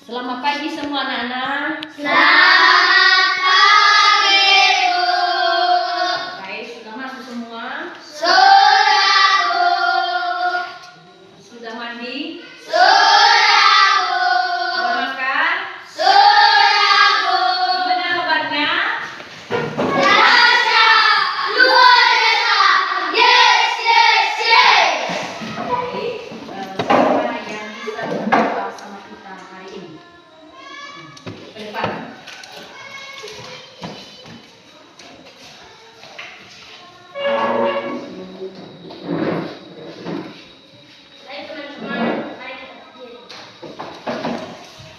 Selamat pagi semua anak-anak. Selamat pagi, Bu. Baik, sudah masuk semua? Sudah, Bu. Sudah mandi? Sudah, Bu. Sudah makan? Sudah, Bu. Gimana kabarnya? Dahsyat, luar biasa. Yes, yes, yes. Baik, siapa yang bisa berdoa sama kita hari ini? Ke depan. Hai teman-teman, mari kita berdiri.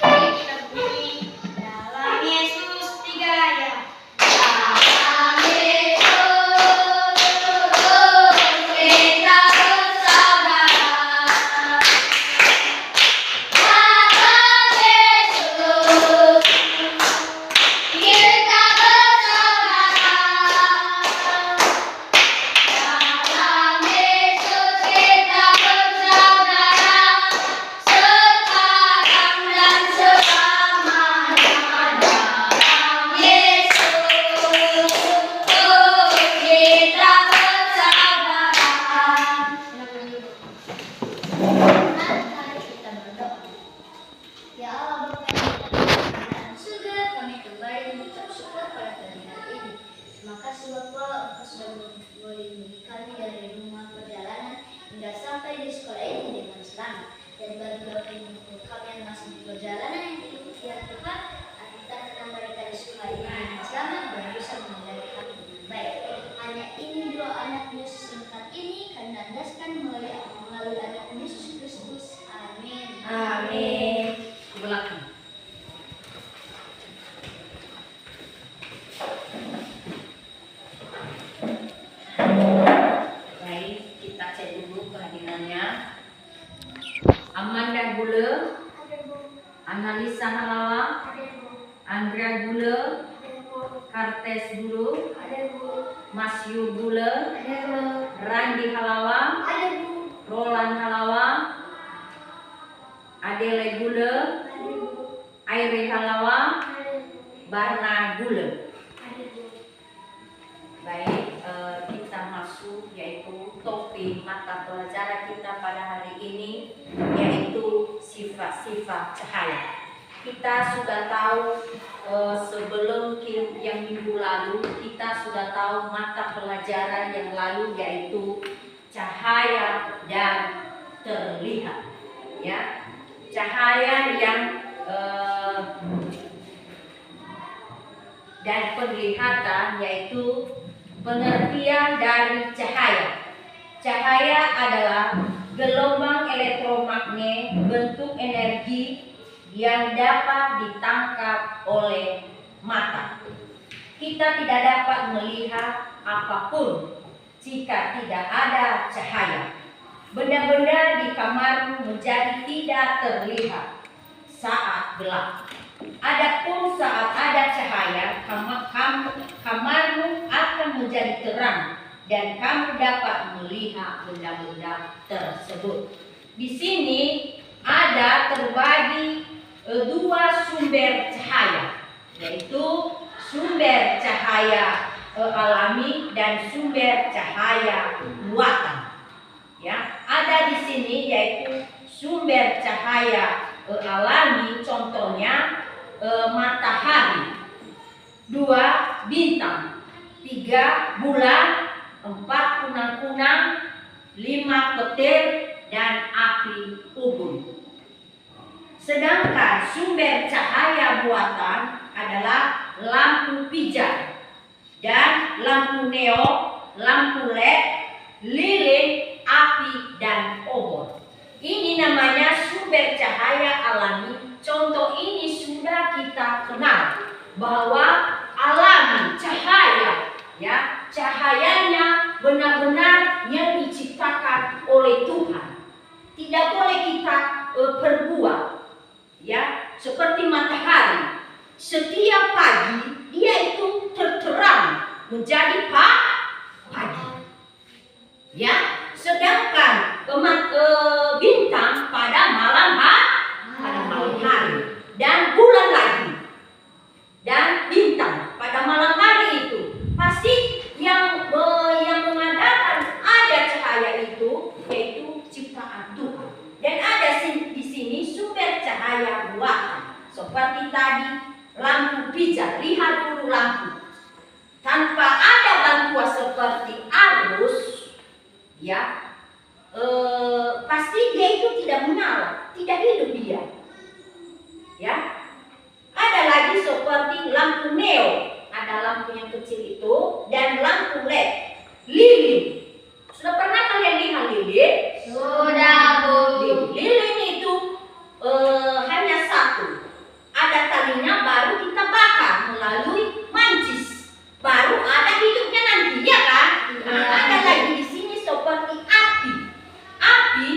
Mari kita bunyi dalam Yesus 3 ya. Dalam Yesus kita bersaudara. Dalam Yesus kita bersaudara. Dalam Yesus kita bersaudara sekarang dan selamanya. Dalam Yesus kita bersaudara. Mari kita berdoa. Ya Allah, Bapa yang di dalam surga, kami kembali mengucap syukur pada pagi hari ini. Terima kasih Bapak, Engkau sudah melindungi kami dari rumah perjalanan hingga sampai di sekolah ini dengan selamat. Dan bagi Bapak yang kami yang masih di perjalanan yang tepat, aktifkan mereka di sekolah ini dengan selamat dan bisa mengajar kami dengan baik. Hanya ini doa anak Yesus singkat ini kami landaskan melalui anak Yesus Kristus. Amin. Amin. Ke belakang. Baik, kita cek dulu kehadirannya. Amanda Gule, Analisa Halawa, Andrea Gule, Kartes Gule, Masyu Gule, Randi Halawa, Roland Halawa, Adele Gule, Aire Halawa, Barna Gule. Baik, kita masuk yaitu topik mata pelajaran kita pada hari ini yaitu sifat-sifat cahaya. Kita sudah tahu sebelum yang minggu lalu kita sudah tahu mata pelajaran yang lalu yaitu cahaya dan terlihat, ya. Cahaya yang dan penglihatan yaitu pengertian dari cahaya. Cahaya adalah gelombang elektromagnet bentuk energi yang dapat ditangkap oleh mata. Kita tidak dapat melihat apapun jika tidak ada cahaya. Benda-benda di kamarmu menjadi tidak terlihat saat gelap. Adapun saat ada cahaya, kamarmu akan menjadi terang dan kamu dapat melihat benda-benda tersebut. Di sini ada terbagi dua sumber cahaya, yaitu sumber cahaya alami dan sumber cahaya buatan. Ya, ada di sini yaitu sumber cahaya alami, contohnya matahari, 2 bintang, 3 bulan, 4 kunang-kunang, 5 petir dan api unggun. Sedangkan sumber cahaya buatan adalah lampu pijar dan lampu neon, lampu LED, lilin, api dan obor. Ini namanya sumber cahaya alami. Contoh ini sudah kita kenal bahwa alami cahaya, ya, cahayanya benar-benar yang diciptakan oleh Tuhan. Tidak boleh kita perbuat, ya, seperti matahari. Setiap pagi dia itu terterang menjadi pagi, ya. ya, pasti dia itu tidak menyala, tidak hidup dia. Ya, ada lagi seperti lampu neo, ada lampu yang kecil itu, dan lampu LED, lilin. Sudah pernah kalian lihat lilin? Sudah, Bu. Lilin itu hanya satu, ada talinya baru kita bakar melalui mancis, baru ada hidupnya nanti, ya kan? Nah, ada lagi di sini seperti api. Api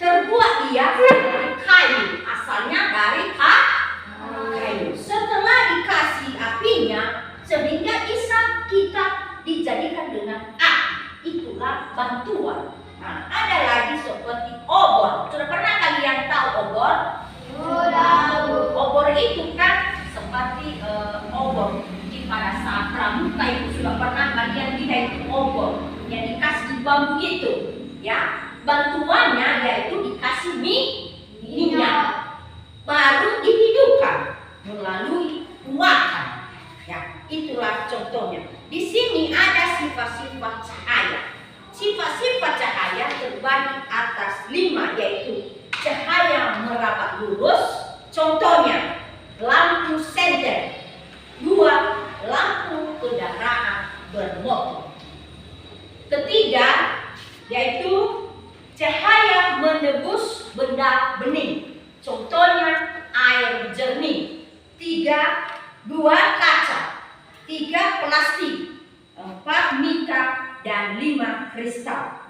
terbuat dia dari kayu, asalnya dari kayu. Setelah dikasih apinya, sehingga bisa kita dijadikan dengan api, itulah bantuan. Nah, ada lagi seperti obor. Sudah pernah kalian tahu obor? Sudah, Bu. Obor itu kan seperti obor di pada saat pramuka itu, sudah pernah kalian lihat itu obor yang dikasih bambu itu, ya. Bantuannya yaitu dikasih minyak, baru dihidupkan melalui muatan. Ya, itulah contohnya. Di sini ada sifat-sifat cahaya. Sifat-sifat cahaya terbagi atas 5, yaitu cahaya merapat lurus. Contohnya lampu senter. 2, lampu kendaraan bermotor. Ketiga, yaitu cahaya menembus benda bening. Contohnya air jernih. 2 kaca. 3 plastik. 4 mika dan 5 kristal.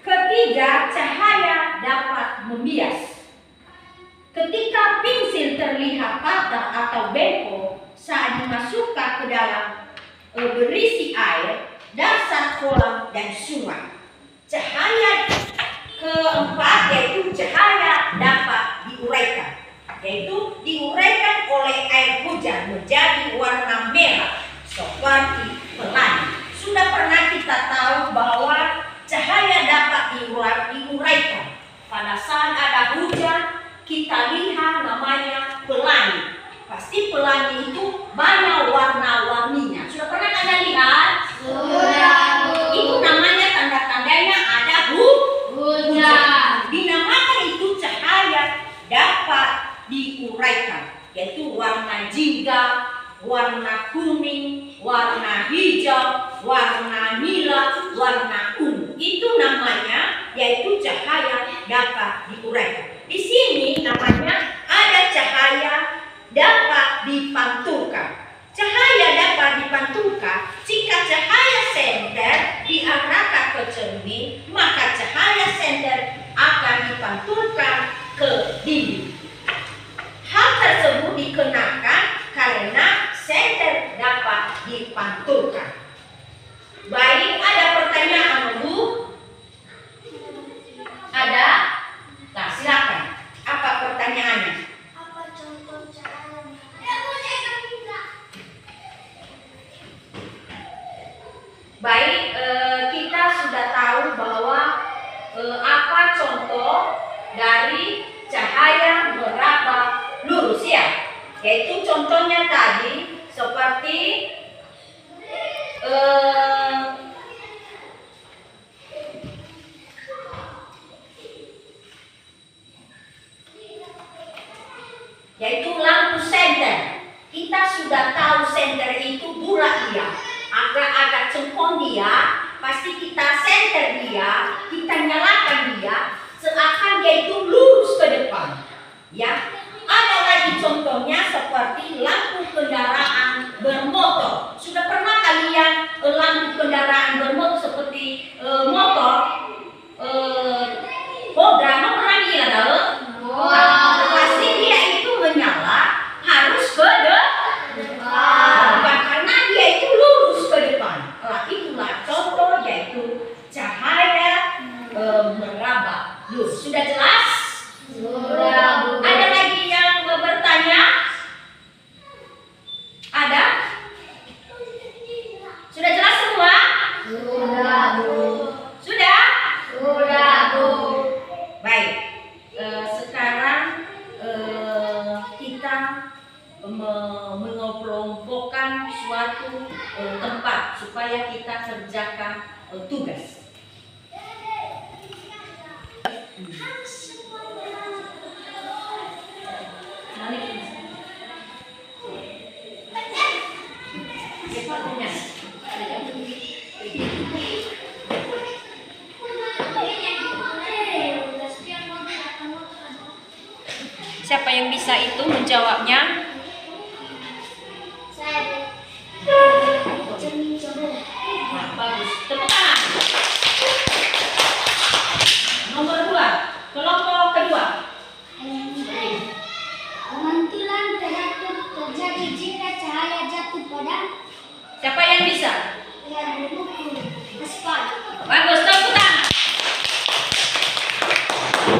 Ketiga, cahaya dapat membias. Ketika pensil terlihat patah atau bengkok saat dimasukkan ke dalam berisi air, dasar kolam dan sungai. Cahaya keempat yaitu cahaya dapat diuraikan, yaitu diuraikan oleh air hujan menjadi warna merah seperti pelangi. Sudah pernah kita tahu bahwa cahaya dapat diuraikan pada saat ada hujan. Kita lihat namanya pelangi. Pasti pelangi itu banyak warna-warninya. Sudah pernah kalian lihat? Sudah, Bu. Itu namanya tanda-tandanya ada hujan. Dinamakan itu cahaya dapat diuraikan, yaitu warna jingga, warna kuning, warna hijau, warna nila, warna ungu. Itu namanya yaitu cahaya dapat diuraikan. Di sini namanya ada cahaya dapat dipantulkan. Cahaya dapat dipantulkan jika cahaya senter diarahkan ke cermin, maka cahaya senter akan dipantulkan ke dinding. Hal tersebut dikenakan karena senter dapat dipantulkan. Baik, ada pertanyaan, Bu? Ada? Nah, silakan. Apa pertanyaannya? Apa contoh cahaya? Baik, kita sudah tahu bahwa apa contoh dari cahaya meraba lurus, ya. Yaitu contohnya tadi seperti yaitu lampu senter. Kita sudah tahu senter itu bulat dia, agak-agak cengkong dia. Pasti kita senter dia, kita nyalakan dia, seakan dia itu lurus ke depan. Ya, ada lagi contohnya seperti lampu kendaraan bermotor. Sudah pernah kalian lampu kendaraan bermotor seperti motor Honda, pernah lihat tahu? Pasti dia itu menyala harus ke depan, karena dia itu lurus ke depan. Itulah contoh yaitu cahaya meraba lurus. Sudah jelas? Sudah, Bu. Ada lagi yang bertanya? Ada? Sudah jelas semua? Sudah, Bu. Sudah? Sudah, Bu. Baik. Sekarang kita mengelompokkan suatu tempat supaya kita kerjakan tugas. Siapa yang bisa itu menjawabnya? Saya cermin coba. Nah, bagus. Tepuk tangan. Nomor 2, kelompok kedua. Pemantulan terjadi jika cahaya jatuh pada Siapa yang bisa? buku aspal. Bagus, tepuk tangan.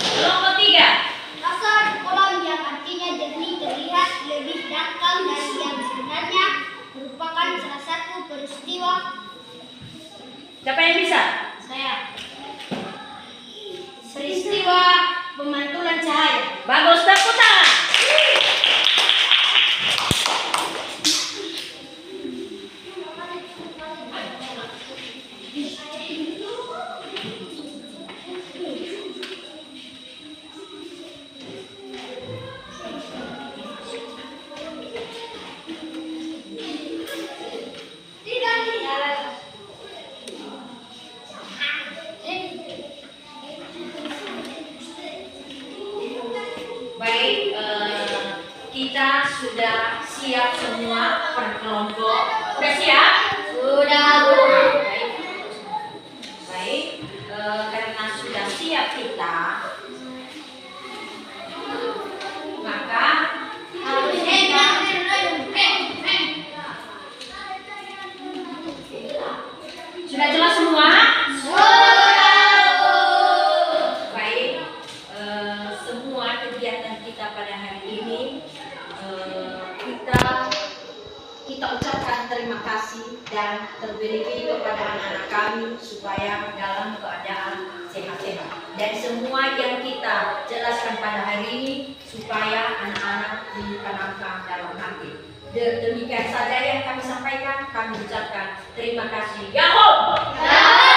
Kelompok 3. Kasar kolam yang artinya jernih terlihat lebih dangkal dari yang sebenarnya merupakan salah satu peristiwa. Siapa yang bisa? Saya. Peristiwa pemantulan cahaya. Bagus, tepuk tangan. Baik, kita sudah siap semua per kelompok. Sudah siap? Sudah, Bu. Baik, baik. Karena sudah siap kita, maka harus kita sudah jelas semua. Baik, semua kegiatan kita pada hari ini kita ucapkan terima kasih dan terlebih kepada anak-anak kami supaya dalam keadaan sehat-sehat, dan semua yang kita jelaskan pada hari ini supaya anak-anak ditanamkan dalam hati. Demikian saja yang kami sampaikan. Kami ucapkan terima kasih. Yahoo!